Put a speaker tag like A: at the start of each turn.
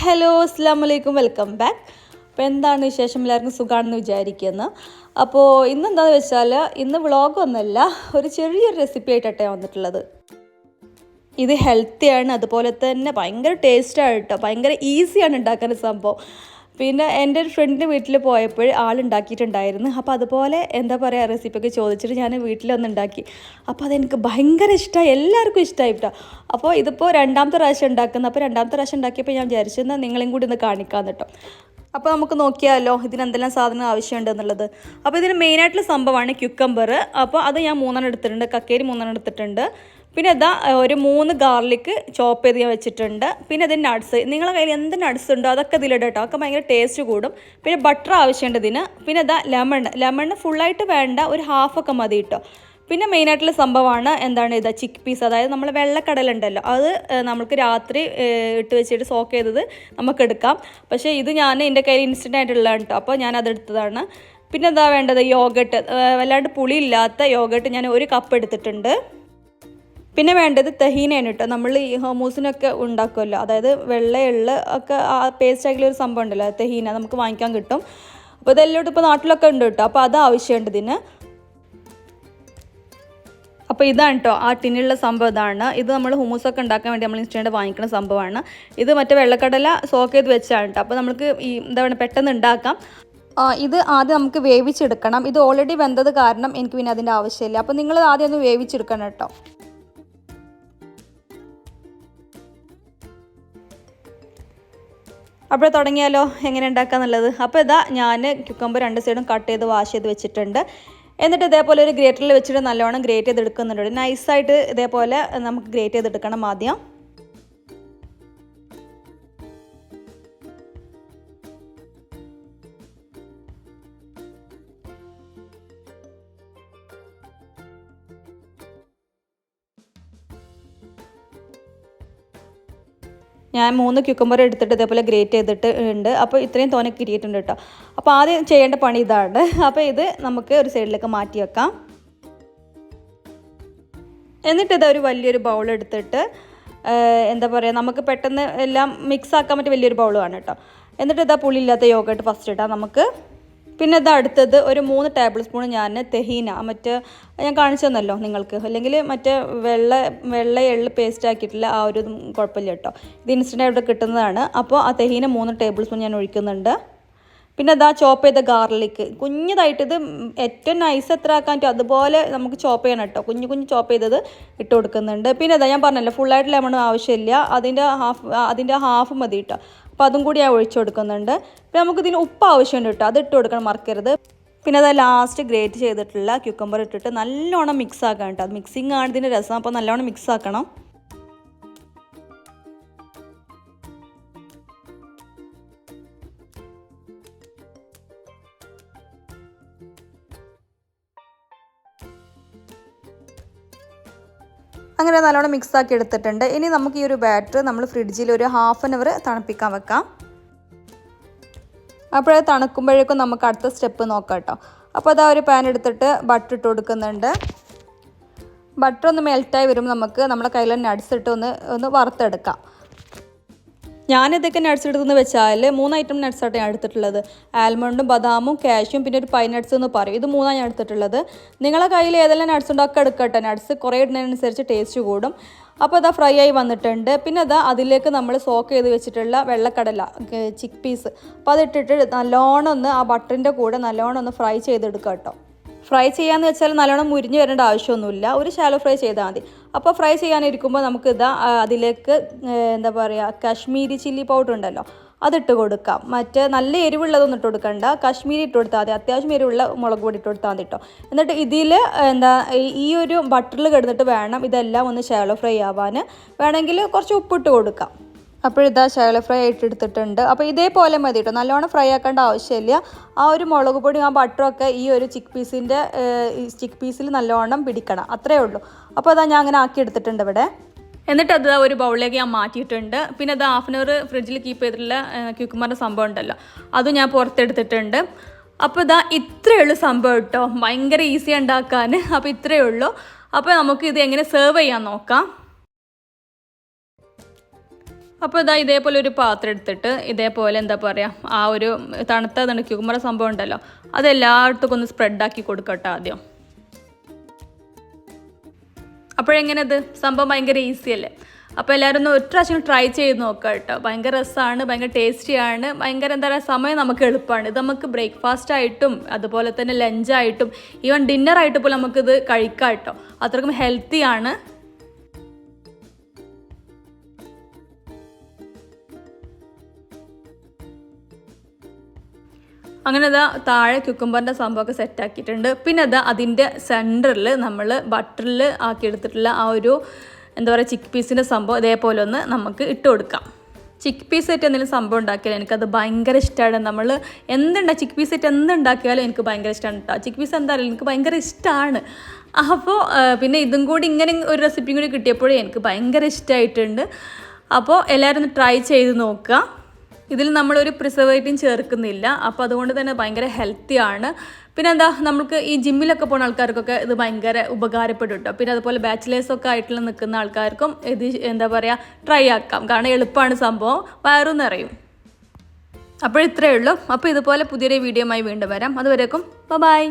A: Hello അസ്സലാമു അലൈക്കും welcome back. അപ്പോൾ എന്താണ് വിശേഷം? എല്ലാവർക്കും സുഖമാണെന്ന് വിചാരിക്കുന്നു. അപ്പോൾ ഇന്നെന്താണെന്ന് വെച്ചാൽ ഇന്ന് വ്ളോഗൊന്നുമല്ല, ഒരു ചെറിയൊരു റെസിപ്പി ആയിട്ടാണ് വന്നിട്ടുള്ളത്. ഇത് ഹെൽത്തിയാണ്, അതുപോലെ തന്നെ ഭയങ്കര ടേസ്റ്റാണ് കേട്ടോ, ഭയങ്കര ഈസിയാണ് ഉണ്ടാക്കാൻ സംഭവം. പിന്നെ എൻ്റെ ഒരു ഫ്രണ്ടിൻ്റെ വീട്ടിൽ പോയപ്പോൾ ആളുണ്ടാക്കിയിട്ടുണ്ടായിരുന്നു. അപ്പോൾ അതുപോലെ എന്താ പറയുക റെസിപ്പിയൊക്കെ ചോദിച്ചിട്ട് ഞാൻ വീട്ടിലൊന്നുണ്ടാക്കി. അപ്പോൾ അതെനിക്ക് ഭയങ്കര ഇഷ്ടമായി, എല്ലാവർക്കും ഇഷ്ടമായി കേട്ടോ. അപ്പോൾ ഇതിപ്പോൾ രണ്ടാമത്തെ പ്രാവശ്യം ഉണ്ടാക്കുന്നത്. അപ്പോൾ രണ്ടാമത്തെ പ്രാവശ്യം ഉണ്ടാക്കിയപ്പോൾ ഞാൻ വിചാരിച്ചെന്നാൽ നിങ്ങളെയും കൂടി ഒന്ന് കാണിക്കാമെന്ന് കേട്ടോ. അപ്പോൾ നമുക്ക് നോക്കിയാലോ ഇതിന് എന്തെല്ലാം സാധനം ആവശ്യമുണ്ട് എന്നുള്ളത്. അപ്പോൾ ഇതിന് മെയിനായിട്ടുള്ള സംഭവമാണ് ക്യുക്കമ്പർ. അപ്പോൾ അത് ഞാൻ 3 എടുത്തിട്ടുണ്ട്, കക്കേരി 3 എടുത്തിട്ടുണ്ട്. പിന്നെ ഇതാ ഒരു 3 ഗാർലിക്ക് ചോപ്പ് ചെയ്ത് ഞാൻ വെച്ചിട്ടുണ്ട്. പിന്നെ ഇതിന് നട്ട്സ്, നിങ്ങളുടെ കയ്യിൽ എന്ത് നട്ട്സ് ഉണ്ടോ അതൊക്കെ ഇതിലിടും കേട്ടോ, അതൊക്കെ ഭയങ്കര ടേസ്റ്റ് കൂടും. പിന്നെ ബട്ടർ ആവശ്യമുണ്ട് ഇതിന്. പിന്നെ ഇതാ ലെമൺ ഫുള്ളായിട്ട് വേണ്ട, ഒരു ഹാഫൊക്കെ മതി കേട്ടോ. പിന്നെ മെയിനായിട്ടുള്ള സംഭവമാണ് എന്താണ് ഇതാ ചിക്ക് പീസ്, അതായത് നമ്മൾ വെള്ളക്കടലുണ്ടല്ലോ, അത് നമുക്ക് രാത്രി ഇട്ട് വെച്ചിട്ട് സോക്ക് ചെയ്തത് നമുക്കെടുക്കാം. പക്ഷേ ഇത് ഞാൻ എൻ്റെ കയ്യിൽ ഇൻസ്റ്റൻ്റ് ആയിട്ടുള്ളതാണ് കേട്ടോ, അപ്പോൾ ഞാൻ അതെടുത്തതാണ്. പിന്നെ എന്താ വേണ്ടത്, യോഗട്ട്, വല്ലാണ്ട് പുളിയില്ലാത്ത യോഗട്ട് ഞാൻ 1 കപ്പ് എടുത്തിട്ടുണ്ട്. പിന്നെ വേണ്ടത് തഹീനയാണ് കേട്ടോ, നമ്മൾ ഈ ഹോമൂസിനൊക്കെ ഉണ്ടാക്കുമല്ലോ, അതായത് വെള്ള എള്ള് ഒക്കെ ആ പേസ്റ്റ് ആയിട്ടുള്ള ഒരു സംഭവം ഉണ്ടല്ലോ, തഹീന നമുക്ക് വാങ്ങിക്കാൻ കിട്ടും. അപ്പോൾ ഇതെല്ലാം ഇപ്പോൾ നാട്ടിലൊക്കെ ഉണ്ട് കേട്ടോ, അപ്പോൾ അത് ആവശ്യമുണ്ട് ഇതിന്. അപ്പോൾ ഇതാണ് കേട്ടോ ആ ടിന്നുള്ള സംഭവം. ഇതാണ് ഇത് നമ്മൾ ഹുമൂസൊക്കെ ഉണ്ടാക്കാൻ വേണ്ടി നമ്മൾ ഇൻസ്റ്റൻ്റ് വാങ്ങിക്കുന്ന സംഭവമാണ്. ഇത് മറ്റേ വെള്ളക്കടല സോക്ക് ചെയ്ത് വെച്ചാണ് കേട്ടോ, അപ്പോൾ നമുക്ക് ഈ എന്താ പറയുക പെട്ടെന്ന് ഉണ്ടാക്കാം. ഇത് ആദ്യം നമുക്ക് വേവിച്ചെടുക്കണം. ഇത് ഓൾറെഡി വെന്തത് കാരണം എനിക്ക് പിന്നെ അതിൻ്റെ ആവശ്യമില്ല. അപ്പോൾ നിങ്ങൾ ആദ്യം ഒന്ന് വേവിച്ചെടുക്കണം കേട്ടോ. അപ്പോൾ തുടങ്ങിയാലോ എങ്ങനെ ഉണ്ടാക്കാന്നുള്ളത്. അപ്പോൾ ഇതാ ഞാൻ ക്യുക്കമ്പർ 2 സൈഡും കട്ട് ചെയ്ത് വാഷ് ചെയ്ത് വെച്ചിട്ടുണ്ട്. എന്നിട്ട് ഇതേപോലെ ഒരു ഗ്രേറ്ററിൽ വെച്ചിട്ട് നല്ലോണം ഗ്രേറ്റ് ചെയ്തെടുക്കുന്നുണ്ട്. നൈസായിട്ട് ഇതേപോലെ നമുക്ക് ഗ്രേറ്റ് ചെയ്തെടുക്കണം ആദ്യം. ഞാൻ 3 ക്യുക്കമ്പർ എടുത്തിട്ട് ഇതേപോലെ ഗ്രേറ്റ് ചെയ്തിട്ട് ഉണ്ട്. അപ്പോൾ ഇത്രയും തോനെ കിട്ടിയിട്ടുണ്ട് കേട്ടോ. അപ്പോൾ ആദ്യം ചെയ്യേണ്ട പണി ഇതാണ്. അപ്പോൾ ഇത് നമുക്ക് ഒരു സൈഡിലേക്ക് മാറ്റി വെക്കാം. എന്നിട്ട് ഇതാ ഒരു വലിയൊരു ബൗൾ എടുത്തിട്ട് എന്താ പറയുക നമുക്ക് പെട്ടെന്ന് എല്ലാം മിക്സ് ആക്കാൻ പറ്റിയ വലിയൊരു ബൗളാണ് കേട്ടോ. എന്നിട്ട് ഇതാ പുളിയില്ലാത്ത യോഗട്ട് ഫസ്റ്റ് ഇടാം നമുക്ക്. പിന്നെ ഇത് അടുത്തത് ഒരു 3 ടേബിൾ സ്പൂൺ ഞാൻ തെഹീന, മറ്റേ ഞാൻ കാണിച്ചു തന്നല്ലോ നിങ്ങൾക്ക്, അല്ലെങ്കിൽ മറ്റേ വെള്ള എള്ള് പേസ്റ്റ് ആക്കിയിട്ടില്ല, ആ ഒരു കുഴപ്പമില്ല കേട്ടോ, ഇത് ഇൻസ്റ്റൻ്റ് ആയിട്ട് കിട്ടുന്നതാണ്. അപ്പോൾ ആ തെഹീന 3 ടേബിൾ സ്പൂൺ ഞാൻ ഒഴിക്കുന്നുണ്ട്. പിന്നെ അതാ ചോപ്പ് ചെയ്ത ഗാർലിക്ക് കുഞ്ഞതായിട്ട്, ഇത് ഏറ്റവും നൈസ് എത്ര ആക്കാൻ പറ്റും അതുപോലെ നമുക്ക് ചോപ്പ് ചെയ്യണം കേട്ടോ, കുഞ്ഞു ചോപ്പ് ചെയ്തത് ഇട്ട് കൊടുക്കുന്നുണ്ട്. പിന്നെ അതാ ഞാൻ പറഞ്ഞല്ലോ ഫുള്ളായിട്ട് ലെമണും ആവശ്യമില്ല, അതിൻ്റെ ഹാഫ് മതി കേട്ടോ. അപ്പോൾ അതും കൂടി ഞാൻ ഒഴിച്ചു കൊടുക്കുന്നുണ്ട്. പിന്നെ നമുക്കിതിന് ഉപ്പ് ആവശ്യമുണ്ട് കേട്ടോ, അത് ഇട്ട് കൊടുക്കണം, മറക്കരുത്. പിന്നെ അത് ലാസ്റ്റ് ഗ്രേറ്റ് ചെയ്തിട്ടുള്ള ക്യുക്കമ്പർ ഇട്ടിട്ട് നല്ലോണം മിക്സ് ആക്കണം കേട്ടോ, അത് മിക്സിങ് ആണ് ഇതിൻ്റെ രസം, അപ്പോൾ നല്ലോണം മിക്സ് ആക്കണം. അങ്ങനെ നല്ലോണം മിക്സ് ആക്കി എടുത്തിട്ടുണ്ട്. ഇനി നമുക്ക് ഈ ഒരു ബാറ്റർ നമ്മൾ ഫ്രിഡ്ജിൽ ഒരു ½ an hour തണുപ്പിക്കാൻ വെക്കാം. അപ്പോഴത് തണുക്കുമ്പോഴേക്കും നമുക്ക് അടുത്ത സ്റ്റെപ്പ് നോക്കാം കേട്ടോ. അപ്പോൾ അതാ ഒരു പാൻ എടുത്തിട്ട് ബട്ടർ ഇട്ട് കൊടുക്കുന്നുണ്ട്. ബട്ടർ ഒന്ന് മെൽറ്റായി വരുമ്പോൾ നമുക്ക് നമ്മുടെ കയ്യിൽ നട്ട്സ് ഇട്ട് ഒന്ന് വറുത്തെടുക്കാം. ഞാനിതൊക്കെ നട്ട്സ് എടുത്തെന്ന് വെച്ചാൽ 3 ഐറ്റം നട്ട്സായിട്ട് ഞാൻ എടുത്തിട്ടുള്ളത്. ആൽമണ്ടും ബദാമും കാഷ്യും പിന്നെ ഒരു പൈൻ നട്ട്സ് എന്ന് പറയും, ഇത് 3 ഞാൻ എടുത്തിട്ടുള്ളത്. നിങ്ങളെ കയ്യിൽ ഏതെല്ലാം നട്ട്സ് ഉണ്ടോ ഒക്കെ എടുക്കട്ടെ, നട്ട്സ് കുറേ ഇടുന്നതിനനുസരിച്ച് ടേസ്റ്റ് കൂടും. അപ്പോൾ അതാ ഫ്രൈ ആയി വന്നിട്ടുണ്ട്. പിന്നെ അതാ അതിലേക്ക് നമ്മൾ സോക്ക് ചെയ്ത് വെച്ചിട്ടുള്ള വെള്ളക്കടല ചിക്ക് പീസ്, അപ്പോൾ അതിട്ടിട്ട് നല്ലോണം ആ ബട്ടറിൻ്റെ കൂടെ നല്ലോണം ഫ്രൈ ചെയ്തെടുക്കുക കേട്ടോ. ഫ്രൈ ചെയ്യാന്ന് വെച്ചാൽ നല്ലോണം മുരിഞ്ഞ് വരേണ്ട ആവശ്യമൊന്നുമില്ല, ഒരു ഷാലോ ഫ്രൈ ചെയ്താൽ മതി. അപ്പോൾ ഫ്രൈ ചെയ്യാനിരിക്കുമ്പോൾ നമുക്ക് അതിലേക്ക് എന്താ പറയുക കാശ്മീരി ചില്ലി പൗഡർ ഉണ്ടല്ലോ, അതിട്ട് കൊടുക്കാം. മറ്റേ നല്ല എരിവുള്ളതൊന്നും ഇട്ട് കൊടുക്കണ്ട, കാശ്മീരി ഇട്ട് കൊടുത്താൽ മതി, അത്യാവശ്യം എരിവുള്ള മുളക് പൊടി ഇട്ട് കൊടുത്താൽ മതി കേട്ടോ. എന്നിട്ട് ഇതിൽ ഈ ഒരു ബട്ടറിൽ കിടന്നിട്ട് വേണം ഇതെല്ലാം ഒന്ന് ഷാലോ ഫ്രൈ ആവാൻ. വേണമെങ്കിൽ കുറച്ച് ഉപ്പിട്ട് കൊടുക്കാം. അപ്പോഴിതാ ഷാലോ ഫ്രൈ ആയിട്ട് എടുത്തിട്ടുണ്ട്. അപ്പോൾ ഇതേപോലെ മതി കേട്ടോ, നല്ലോണം ഫ്രൈ ആക്കേണ്ട ആവശ്യമില്ല. ആ ഒരു മുളക് പൊടിയും ആ ബട്ടറൊക്കെ ഈ ഒരു ചിക്ക് പീസിൽ നല്ലോണം പിടിക്കണം, അത്രയേ ഉള്ളൂ. അപ്പോൾ അതാ ഞാൻ അങ്ങനെ ആക്കി എടുത്തിട്ടുണ്ട് ഇവിടെ. എന്നിട്ട് അത് ഒരു ബൗളിലേക്ക് ഞാൻ മാറ്റിയിട്ടുണ്ട്. പിന്നെ അത് ½ an hour ഫ്രിഡ്ജിൽ കീപ്പ് ചെയ്തിട്ടുള്ള ക്യുക്കമ്പറിൻ്റെ സംഭവം ഉണ്ടല്ലോ, അതും ഞാൻ പുറത്തെടുത്തിട്ടുണ്ട്. അപ്പോൾ ഇതാ ഇത്രയേ ഉള്ളൂ സംഭവം കേട്ടോ, ഭയങ്കര ഈസി ഉണ്ടാക്കാൻ. അപ്പോൾ ഇത്രയേ ഉള്ളൂ. അപ്പോൾ നമുക്ക് ഇത് എങ്ങനെ സെർവ് ചെയ്യാൻ നോക്കാം. അപ്പോൾ ഇതാ ഇതേപോലെ ഒരു പാത്രം എടുത്തിട്ട് ഇതേപോലെ എന്താ പറയുക ആ ഒരു തണുത്ത ക്യൂക്കുംബർ സംഭവം ഉണ്ടല്ലോ അതെല്ലായിടത്തും ഒന്ന് സ്പ്രെഡാക്കി കൊടുക്കട്ടെ ആദ്യം. അപ്പോഴെങ്ങനെ സംഭവം ഭയങ്കര ഈസി അല്ലേ? അപ്പോൾ എല്ലാവരും ഒന്ന് ഒരു പ്രാവശ്യം ട്രൈ ചെയ്ത് നോക്കുക കേട്ടോ. ഭയങ്കര രസമാണ്, ഭയങ്കര ടേസ്റ്റിയാണ്, ഭയങ്കര എന്താ പറയുക സമയം നമുക്ക് എളുപ്പമാണ്. ഇത് നമുക്ക് ബ്രേക്ക്ഫാസ്റ്റ് ആയിട്ടും അതുപോലെ തന്നെ ലഞ്ചായിട്ടും ഈവൻ ഡിന്നറായിട്ട് പോലും നമുക്കിത് കഴിക്കാം കേട്ടോ. അത്രയ്ക്കും ഹെൽത്തിയാണ്. അങ്ങനെ ഇതാ താഴെ ക്യുക്കുംബറിൻ്റെ സംഭവമൊക്കെ സെറ്റാക്കിയിട്ടുണ്ട്. പിന്നെ അതാ അതിൻ്റെ സെൻറ്ററിൽ നമ്മൾ ബട്ടറിൽ ആക്കിയെടുത്തിട്ടുള്ള ആ ഒരു എന്താ പറയുക ചിക്ക് പീസിൻ്റെ സംഭവം ഇതേപോലെ ഒന്ന് നമുക്ക് ഇട്ട് കൊടുക്കാം. ചിക്ക് പീസ് ആയിട്ട് എന്തെങ്കിലും സംഭവം ഉണ്ടാക്കിയാൽ എനിക്കത് ഭയങ്കര ഇഷ്ടമാണ്. നമ്മൾ ചിക്ക് പീസ് ആയിട്ട് എന്തുണ്ടാക്കിയാലും എനിക്ക് ഭയങ്കര ഇഷ്ടമാണ് കേട്ടോ. ചിക്ക് പീസ് എന്തായാലും എനിക്ക് ഭയങ്കര ഇഷ്ടമാണ്. അപ്പോൾ പിന്നെ ഇതും കൂടി ഇങ്ങനെ ഒരു റെസിപ്പിയും കൂടി കിട്ടിയപ്പോഴേ എനിക്ക് ഭയങ്കര ഇഷ്ടമായിട്ടുണ്ട്. അപ്പോൾ എല്ലാവരും ഒന്ന് ട്രൈ ചെയ്ത് നോക്കുക. ഇതിൽ നമ്മളൊരു പ്രിസർവേറ്റീവും ചേർക്കുന്നില്ല. അപ്പോൾ അതുകൊണ്ട് തന്നെ ഭയങ്കര ഹെൽത്തിയാണ്. പിന്നെ എന്താ നമുക്ക് ഈ ജിമ്മിലൊക്കെ പോകുന്ന ആൾക്കാർക്കൊക്കെ ഇത് ഭയങ്കര ഉപകാരപ്പെടും കേട്ടോ. പിന്നെ അതുപോലെ ബാച്ചിലേഴ്സൊക്കെ ആയിട്ടുള്ള നിൽക്കുന്ന ആൾക്കാർക്കും ഇത് എന്താ പറയുക ട്രൈ ആക്കാം. കാരണം എളുപ്പമാണ് സംഭവം, വയറും നിറയും. അപ്പോൾ ഇത്രയേ ഉള്ളൂ. അപ്പോൾ ഇതുപോലെ പുതിയൊരു വീഡിയോയുമായി വീണ്ടും വരാം. അതുവരേക്കും ബൈ.